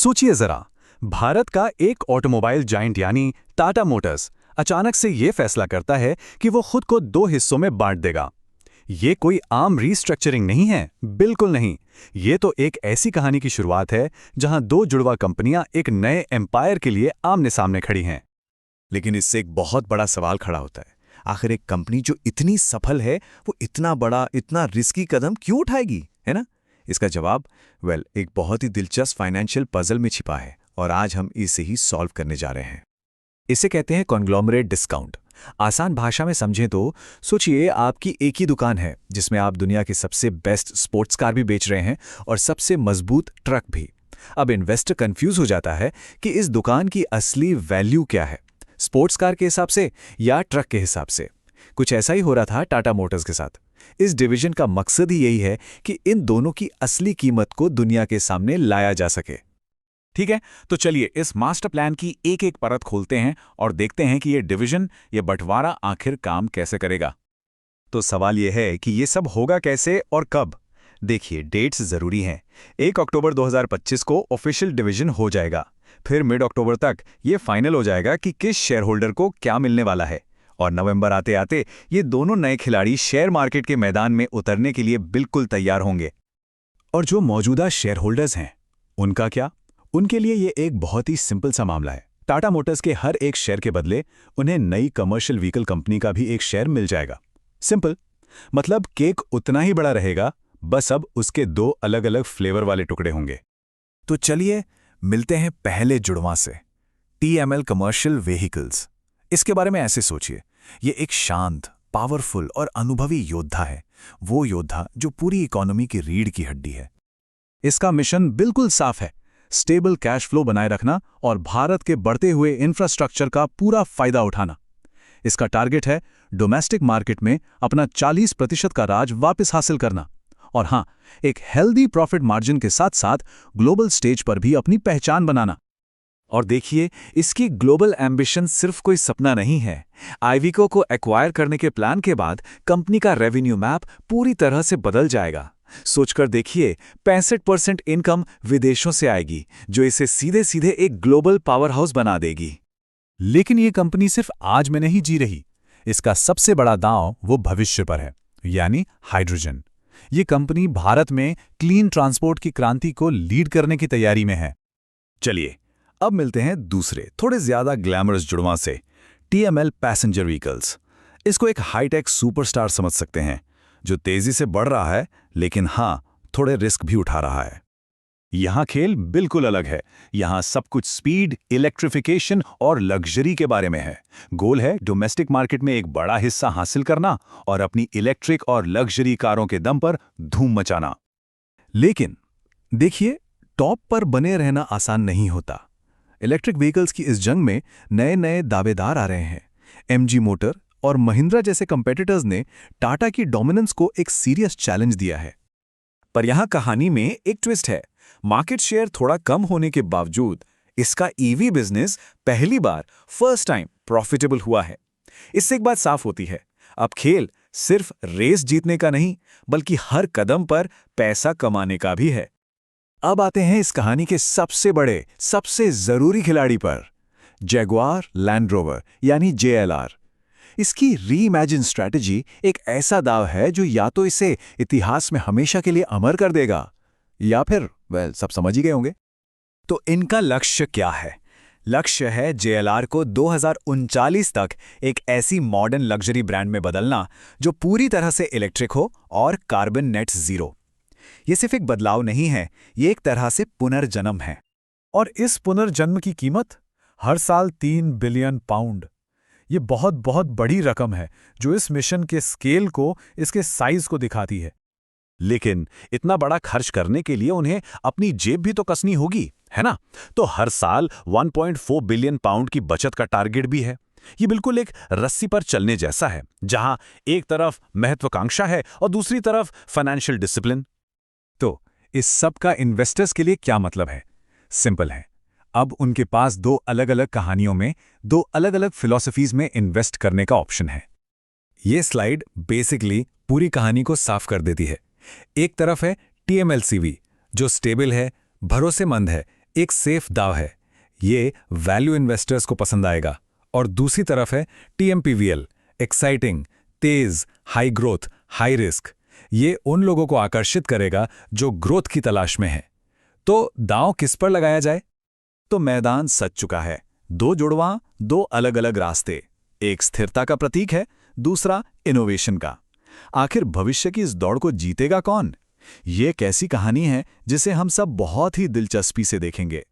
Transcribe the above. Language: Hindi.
सोचिए जरा, भारत का एक ऑटोमोबाइल जायंट यानी टाटा मोटर्स अचानक से ये फैसला करता है कि वो खुद को दो हिस्सों में बांट देगा। ये कोई आम रीस्ट्रक्चरिंग नहीं है, बिल्कुल नहीं। ये तो एक ऐसी कहानी की शुरुआत है जहां दो जुड़वा कंपनियां एक नए एम्पायर के लिए आमने सामने खड़ी हैं। लेकिन इससे एक बहुत बड़ा सवाल खड़ा होता है। आखिर एक कंपनी जो इतनी सफल है वो इतना बड़ा, इतना रिस्की कदम क्यों उठाएगी, है ना? इसका जवाब एक बहुत ही दिलचस्प फाइनेंशियल पजल में छिपा है और आज हम इसे ही सॉल्व करने जा रहे हैं। इसे कहते हैं कॉन्ग्लोमरेट डिस्काउंट। आसान भाषा में समझें तो सोचिए, आपकी एक ही दुकान है जिसमें आप दुनिया की सबसे बेस्ट स्पोर्ट्स कार भी बेच रहे हैं और सबसे मजबूत ट्रक भी। अब इन्वेस्टर कंफ्यूज हो जाता है कि इस दुकान की असली वैल्यू क्या है, स्पोर्ट्स कार के हिसाब से या ट्रक के हिसाब से। कुछ ऐसा ही हो रहा था टाटा मोटर्स के साथ। इस डिवीजन का मकसद ही यही है कि इन दोनों की असली कीमत को दुनिया के सामने लाया जा सके। ठीक है, तो चलिए इस मास्टर प्लान की एक एक परत खोलते हैं और देखते हैं कि ये डिवीजन, ये बंटवारा आखिर काम कैसे करेगा। तो सवाल यह है कि ये सब होगा कैसे और कब। देखिए, डेट्स जरूरी हैं। 1 अक्टूबर 2025 को ऑफिशियल डिवीजन हो जाएगा। फिर मिड अक्टूबर तक ये फाइनल हो जाएगा कि किस शेयर होल्डर को क्या मिलने वाला है। और नवंबर आते आते ये दोनों नए खिलाड़ी शेयर मार्केट के मैदान में उतरने के लिए बिल्कुल तैयार होंगे। और जो मौजूदा शेयर होल्डर्स हैं, उनका क्या? उनके लिए ये एक बहुत ही सिंपल सा मामला है। टाटा मोटर्स के हर एक शेयर के बदले उन्हें नई कमर्शियल व्हीकल कंपनी का भी एक शेयर मिल जाएगा। सिंपल, मतलब केक उतना ही बड़ा रहेगा, बस अब उसके दो अलग अलग फ्लेवर वाले टुकड़े होंगे। तो चलिए मिलते हैं पहले जुड़वां से, TML कमर्शियल व्हीकल्स। इसके बारे में ऐसे सोचिए, ये एक शांत, पावरफुल और अनुभवी योद्धा है। वो योद्धा जो पूरी इकोनॉमी की रीढ़ की हड्डी है। इसका मिशन बिल्कुल साफ है, स्टेबल कैश फ्लो बनाए रखना और भारत के बढ़ते हुए इंफ्रास्ट्रक्चर का पूरा फायदा उठाना। इसका टारगेट है डोमेस्टिक मार्केट में अपना 40% का राज वापस हासिल करना और हाँ, एक हेल्दी प्रॉफिट मार्जिन के साथ साथ ग्लोबल स्टेज पर भी अपनी पहचान बनाना। और देखिए, इसकी ग्लोबल एम्बिशन सिर्फ कोई सपना नहीं है। आइविको को एक्वायर करने के प्लान के बाद कंपनी का रेवेन्यू मैप पूरी तरह से बदल जाएगा। सोचकर देखिए, 65% इनकम विदेशों से आएगी, जो इसे सीधे सीधे एक ग्लोबल पावर हाउस बना देगी। लेकिन ये कंपनी सिर्फ आज में नहीं जी रही। इसका सबसे बड़ा दांव वो भविष्य पर है, यानी हाइड्रोजन। ये कंपनी भारत में क्लीन ट्रांसपोर्ट की क्रांति को लीड करने की तैयारी में है। चलिए अब मिलते हैं दूसरे, थोड़े ज्यादा ग्लैमरस जुड़वां से, TML पैसेंजर व्हीकल्स। इसको एक हाईटेक सुपरस्टार समझ सकते हैं, जो तेजी से बढ़ रहा है, लेकिन हाँ, थोड़े रिस्क भी उठा रहा है। यहां खेल बिल्कुल अलग है। यहां सब कुछ स्पीड, इलेक्ट्रिफिकेशन और लग्जरी के बारे में है। गोल है डोमेस्टिक मार्केट में एक बड़ा हिस्सा हासिल करना और अपनी इलेक्ट्रिक और लग्जरी कारों के दम पर धूम मचाना। लेकिन देखिए, टॉप पर बने रहना आसान नहीं होता। इलेक्ट्रिक व्हीकल्स की इस जंग में नए नए दावेदार आ रहे हैं। MG मोटर और महिंद्रा जैसे कंपेटिटर्स ने टाटा की डोमिनेंस को एक सीरियस चैलेंज दिया है। पर यहां कहानी में एक ट्विस्ट है। मार्केट शेयर थोड़ा कम होने के बावजूद इसका EV बिजनेस पहली बार, फर्स्ट टाइम प्रॉफिटेबल हुआ है। इससे एक बात साफ होती है, अब खेल सिर्फ रेस जीतने का नहीं, बल्कि हर कदम पर पैसा कमाने का भी है। अब आते हैं इस कहानी के सबसे बड़े, सबसे जरूरी खिलाड़ी पर, जैगुआर लैंड रोवर यानी JLR। इसकी रीइमेजिन स्ट्रैटेजी एक ऐसा दाव है जो या तो इसे इतिहास में हमेशा के लिए अमर कर देगा या फिर सब समझ ही गए होंगे। तो इनका लक्ष्य क्या है? लक्ष्य है JLR को 2039 तक एक ऐसी मॉडर्न लग्जरी ब्रांड में बदलना जो पूरी तरह से इलेक्ट्रिक हो और कार्बन नेट जीरो। ये सिर्फ एक बदलाव नहीं है, ये एक तरह से पुनर्जन्म है। और इस पुनर्जन्म की कीमत हर साल 3 बिलियन पाउंड। ये बहुत बहुत बड़ी रकम है जो इस मिशन के स्केल को, इसके साइज को दिखाती है। लेकिन इतना बड़ा खर्च करने के लिए उन्हें अपनी जेब भी तो कसनी होगी, है ना? तो हर साल 1.4 बिलियन पाउंड की बचत का टारगेट भी है। ये बिल्कुल एक रस्सी पर चलने जैसा है, जहां एक तरफ महत्वाकांक्षा है और दूसरी तरफ फाइनेंशियल डिसिप्लिन। तो इस सब का इन्वेस्टर्स के लिए क्या मतलब है? सिंपल है, अब उनके पास दो अलग अलग कहानियों में, दो अलग अलग फिलॉसफीज में इन्वेस्ट करने का ऑप्शन है। ये स्लाइड बेसिकली पूरी कहानी को साफ कर देती है। एक तरफ है TMLCV, जो स्टेबल है, भरोसेमंद है, एक सेफ दाव है, ये वैल्यू इन्वेस्टर्स को पसंद आएगा। और दूसरी तरफ है TMPVL, एक्साइटिंग, तेज, हाई ग्रोथ, हाई रिस्क। ये उन लोगों को आकर्षित करेगा जो ग्रोथ की तलाश में है। तो दांव किस पर लगाया जाए? तो मैदान सज चुका है। दो जुड़वां, दो अलग अलग रास्ते। एक स्थिरता का प्रतीक है, दूसरा इनोवेशन का। आखिर भविष्य की इस दौड़ को जीतेगा कौन? ये एक ऐसी कहानी है जिसे हम सब बहुत ही दिलचस्पी से देखेंगे।